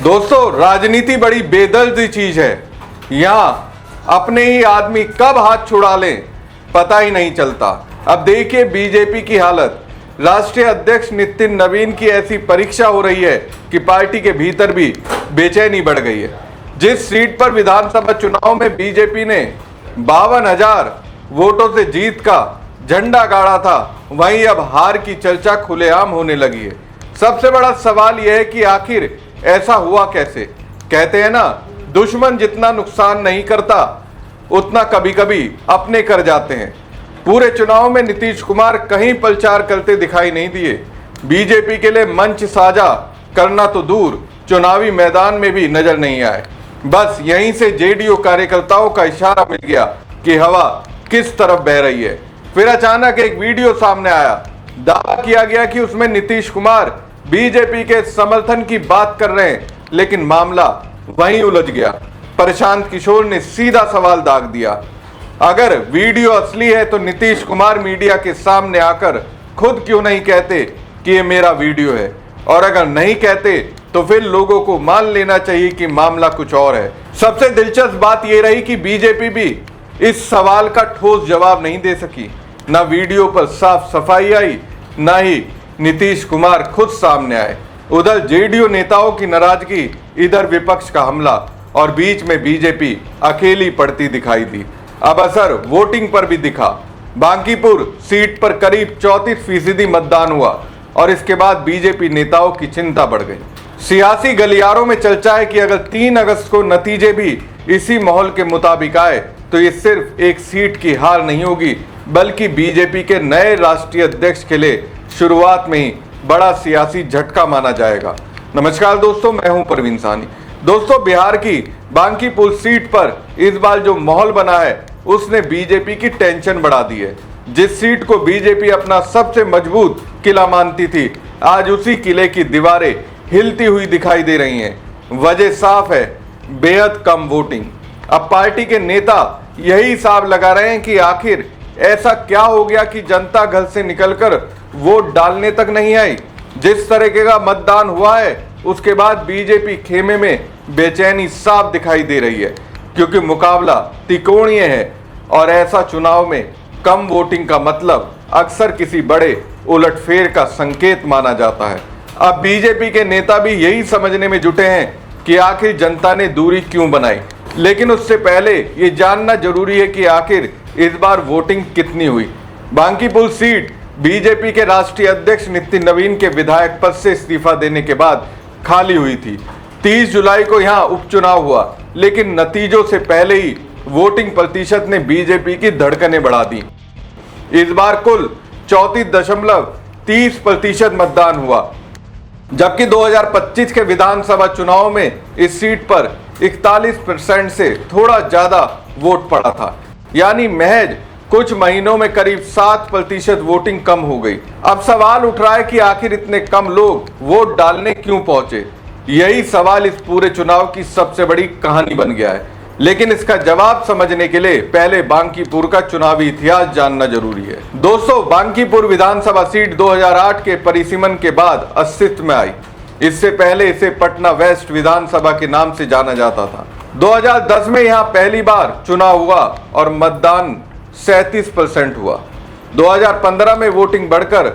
दोस्तों, राजनीति बड़ी बेदर्दी चीज है। यहाँ अपने ही आदमी कब हाथ छुड़ा लें पता ही नहीं चलता। अब देखिए बीजेपी की हालत। राष्ट्रीय अध्यक्ष नितिन नवीन की ऐसी परीक्षा हो रही है कि पार्टी के भीतर भी बेचैनी बढ़ गई है। जिस सीट पर विधानसभा चुनाव में बीजेपी ने 52,000 वोटों से जीत का झंडा गाड़ा था, वहीं अब हार की चर्चा खुलेआम होने लगी है। सबसे बड़ा सवाल यह है कि आखिर ऐसा हुआ कैसे। कहते हैं ना, दुश्मन जितना नुकसान नहीं करता उतना कभी कभी अपने कर जाते हैं। पूरे चुनाव में नीतीश कुमार कहीं प्रचार करते दिखाई नहीं दिए। बीजेपी के लिए मंच साझा करना तो दूर, चुनावी मैदान में भी नजर नहीं आए। बस यहीं से जेडीयू कार्यकर्ताओं का इशारा मिल गया कि हवा किस तरफ बह रही है। फिर अचानक एक वीडियो सामने आया। दावा किया गया कि उसमें नीतीश कुमार बीजेपी के समर्थन की बात कर रहे हैं, लेकिन मामला वहीं उलझ गया। प्रशांत किशोर ने सीधा सवाल दाग दिया, अगर वीडियो असली है तो नीतीश कुमार मीडिया के सामने आकर खुद क्यों नहीं कहते कि ये मेरा वीडियो है, और अगर नहीं कहते तो फिर लोगों को मान लेना चाहिए कि मामला कुछ और है। सबसे दिलचस्प बात यह रही कि बीजेपी भी इस सवाल का ठोस जवाब नहीं दे सकी। न वीडियो पर साफ सफाई आई, न ही नीतीश कुमार खुद सामने आए। उधर जेडीयू नेताओं की नाराजगी, इधर विपक्ष का हमला, और बीच में बीजेपी अकेली पड़ती दिखाई दी। अब असर वोटिंग पर भी दिखा। बांकीपुर सीट पर करीब 34% मतदान हुआ और इसके बाद बीजेपी नेताओं की चिंता बढ़ गई। सियासी गलियारों में चर्चा है कि अगर 3 अगस्त को नतीजे भी इसी माहौल के मुताबिक आए तो ये सिर्फ एक सीट की हार नहीं होगी, बल्कि बीजेपी के नए राष्ट्रीय अध्यक्ष के लिए शुरुआत में ही बड़ा सियासी झटका माना जाएगा। नमस्कार दोस्तों, मैं हूं परवीन सानी। दोस्तों, बिहार की बांकीपुर सीट पर इस बार जो माहौल बना है उसने बीजेपी की टेंशन बढ़ा दी है। जिस सीट को बीजेपी अपना सबसे मजबूत किला मानती थी, आज उसी किले की दीवारें हिलती हुई दिखाई दे रही हैं। वजह साफ है, बेहद कम वोटिंग। अब पार्टी के नेता यही हिसाब लगा रहे हैं कि आखिर ऐसा क्या हो गया कि जनता घर से निकलकर वोट डालने तक नहीं आई। जिस तरीके का मतदान हुआ है उसके बाद बीजेपी खेमे में बेचैनी साफ दिखाई दे रही है, क्योंकि मुकाबला त्रिकोणीय है और ऐसा चुनाव में कम वोटिंग का मतलब अक्सर किसी बड़े उलटफेर का संकेत माना जाता है। अब बीजेपी के नेता भी यही समझने में जुटे हैं कि आखिर जनता ने दूरी क्यों बनाई, लेकिन उससे पहले ये जानना जरूरी है कि आखिर इस बार वोटिंग कितनी हुई। बांकीपुर सीट बीजेपी के राष्ट्रीय अध्यक्ष नितिन नवीन के विधायक पद से इस्तीफा देने के बाद खाली हुई थी। 30 जुलाई को यहां उपचुनाव हुआ, लेकिन नतीजों से पहले ही वोटिंग प्रतिशत ने बीजेपी की धड़कनें बढ़ा दी। इस बार कुल 34.30% मतदान हुआ, जबकि 2025 के विधानसभा चुनाव में इस सीट पर 41% से थोड़ा ज्यादा वोट पड़ा था, यानी महज कुछ महीनों में करीब 7% वोटिंग कम हो गई। अब सवाल उठ रहा है कि आखिर इतने कम लोग वोट डालने क्यों पहुंचे। यही सवाल इस पूरे चुनाव की सबसे बड़ी कहानी बन गया है, लेकिन इसका जवाब समझने के लिए पहले बांकीपुर का चुनावी इतिहास जानना जरूरी है। दोस्तों, बांकीपुर विधानसभा सीट 2008 के परिसीमन के बाद अस्तित्व में आई। इससे पहले इसे पटना वेस्ट विधानसभा के नाम से जाना जाता था। 2010 में यहां पहली बार चुनाव हुआ और मतदान 37% हुआ। 2015 में वोटिंग बढ़कर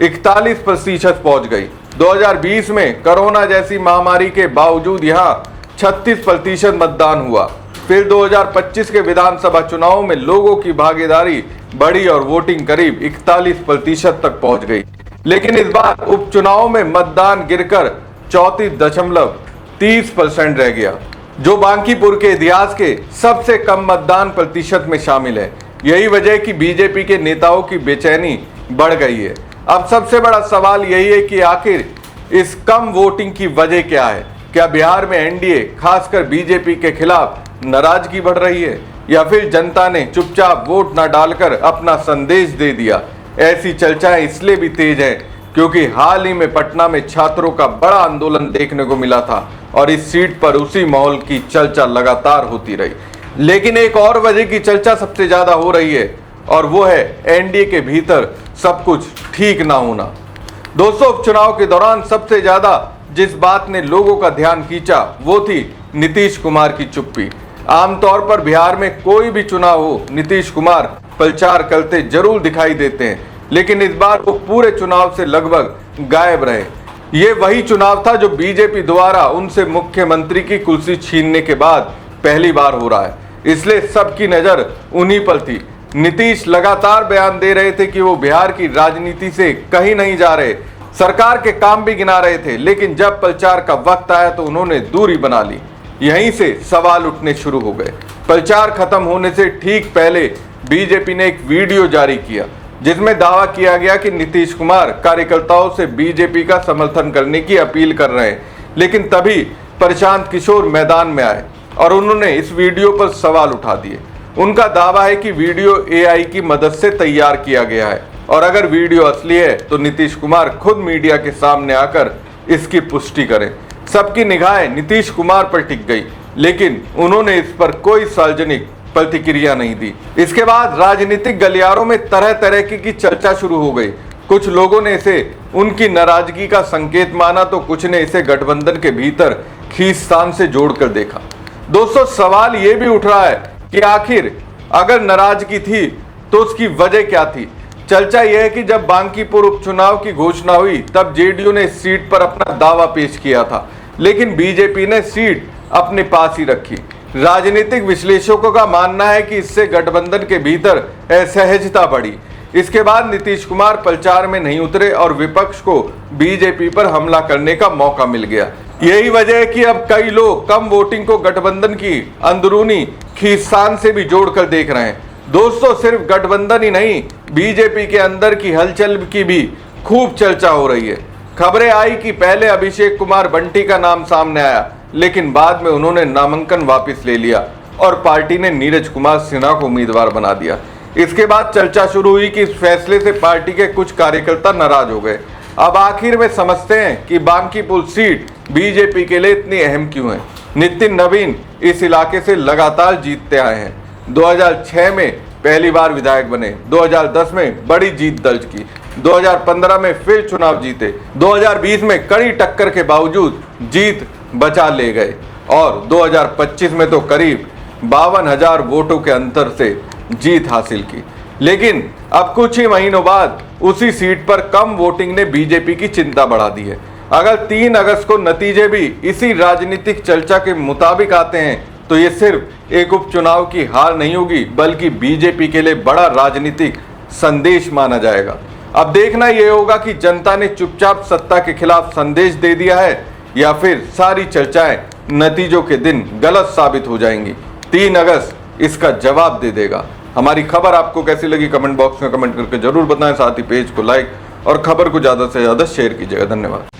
41% पहुंच गई। 2020 में कोरोना जैसी महामारी के बावजूद यहां 36% मतदान हुआ। फिर 2025 के विधानसभा चुनाव में लोगों की भागीदारी बढ़ी और वोटिंग करीब 41% तक पहुंच गई। लेकिन इस बार उपचुनाव में मतदान गिरकर 34.30% रह गया, जो बांकीपुर के इतिहास के सबसे कम मतदान प्रतिशत में शामिल है। यही वजह है कि बीजेपी के नेताओं की बेचैनी बढ़ गई है। अब सबसे बड़ा सवाल यही है कि आखिर इस कम वोटिंग की वजह क्या है। क्या बिहार में एनडीए खासकर बीजेपी के खिलाफ नाराजगी बढ़ रही है, या फिर जनता ने चुपचाप वोट न डालकर अपना संदेश दे दिया। ऐसी चर्चाएं इसलिए भी तेज हैं क्योंकि हाल ही में पटना में छात्रों का बड़ा आंदोलन देखने को मिला था और इस सीट पर उसी माहौल की चर्चा लगातार होती रही। लेकिन एक और वजह की चर्चा सबसे ज्यादा हो रही है और वो है एनडीए के भीतर सब कुछ ठीक ना होना। दोस्तों, उपचुनाव के दौरान सबसे ज्यादा जिस बात ने लोगों का ध्यान खींचा वो थी नीतीश कुमार की चुप्पी। आमतौर पर बिहार में कोई भी चुनाव हो, नीतीश कुमार प्रचार करते जरूर दिखाई देते हैं, लेकिन इस बार वो पूरे चुनाव से लगभग गायब रहे। ये वही चुनाव था जो बीजेपी द्वारा उनसे मुख्यमंत्री की कुर्सी छीनने के बाद पहली बार हो रहा है, इसलिए सबकी नजर उन्हीं पर थी। नीतीश लगातार बयान दे रहे थे कि वो बिहार की राजनीति से कहीं नहीं जा रहे, सरकार के काम भी गिना रहे थे, लेकिन जब प्रचार का वक्त आया तो उन्होंने दूरी बना ली। यहीं से सवाल उठने शुरू हो गए। प्रचार खत्म होने से ठीक पहले बीजेपी ने एक वीडियो जारी किया जिसमें दावा किया गया कि नीतीश कुमार कार्यकर्ताओं से बीजेपी का समर्थन करने की अपील कर रहे हैं, लेकिन तभी प्रशांत किशोर मैदान में आए और उन्होंने इस वीडियो पर सवाल उठा दिए। उनका दावा है कि वीडियो AI की मदद से तैयार किया गया है और अगर वीडियो असली है तो नीतीश कुमार खुद मीडिया के सामने आकर इसकी पुष्टि करें। सबकी निगाहें नीतीश कुमार पर टिक गई, लेकिन उन्होंने इस पर कोई सार्वजनिक प्रतिक्रिया नहीं दी। इसके बाद राजनीतिक गलियारों में तरह तरह की चर्चा शुरू हो गई। कुछ लोगों ने इसे उनकी नाराजगी का संकेत माना तो कुछ ने इसे गठबंधन के भीतर खींचतान से जोड़कर देखा। दोस्तों, सवाल ये भी उठ रहा है कि आखिर अगर नाराजगी थी तो उसकी वजह क्या थी। चर्चा यह है कि जब बांकीपुर उपचुनाव की घोषणा हुई तब जेडीयू ने इस सीट पर अपना दावा पेश किया था, लेकिन बीजेपी ने सीट अपने पास ही रखी। राजनीतिक विश्लेषकों का मानना है कि इससे गठबंधन के भीतर असहजता बढ़ी। इसके बाद नीतीश कुमार प्रचार में नहीं उतरे और विपक्ष को बीजेपी पर हमला करने का मौका मिल गया। यही वजह है कि अब कई लोग कम वोटिंग को गठबंधन की अंदरूनी खींचतान से भी जोड़कर देख रहे हैं। दोस्तों, सिर्फ गठबंधन ही नहीं, बीजेपी के अंदर की हलचल की भी खूब चर्चा हो रही है। खबरें आई कि पहले अभिषेक कुमार बंटी का नाम सामने आया, लेकिन बाद में उन्होंने नामांकन वापस ले लिया और पार्टी ने नीरज कुमार सिन्हा को उम्मीदवार बना दिया। इसके बाद चर्चा शुरू हुई कि इस फैसले से पार्टी के कुछ कार्यकर्ता नाराज हो गए। अब आखिर में समझते हैं कि बांकीपुर सीट बीजेपी के लिए इतनी अहम क्यों है। नितिन नवीन इस इलाके से लगातार जीतते आए हैं। 2006 में पहली बार विधायक बने, 2010 में बड़ी जीत दर्ज की, 2015 में फिर चुनाव जीते, 2020 में कड़ी टक्कर के बावजूद जीत बचा ले गए और 2025 में तो करीब 52,000 वोटों के अंतर से जीत हासिल की। लेकिन अब कुछ ही महीनों बाद उसी सीट पर कम वोटिंग ने बीजेपी की चिंता बढ़ा दी है। अगर 3 अगस्त को नतीजे भी इसी राजनीतिक चर्चा के मुताबिक आते हैं तो ये सिर्फ एक उपचुनाव की हार नहीं होगी, बल्कि बीजेपी के लिए बड़ा राजनीतिक संदेश माना जाएगा। अब देखना यह होगा कि जनता ने चुपचाप सत्ता के खिलाफ संदेश दे दिया है या फिर सारी चर्चाएं नतीजों के दिन गलत साबित हो जाएंगी। 3 अगस्त इसका जवाब दे देगा। हमारी खबर आपको कैसी लगी कमेंट बॉक्स में कमेंट करके जरूर बताएं। साथ ही पेज को लाइक और खबर को ज्यादा से ज्यादा शेयर कीजिएगा। धन्यवाद।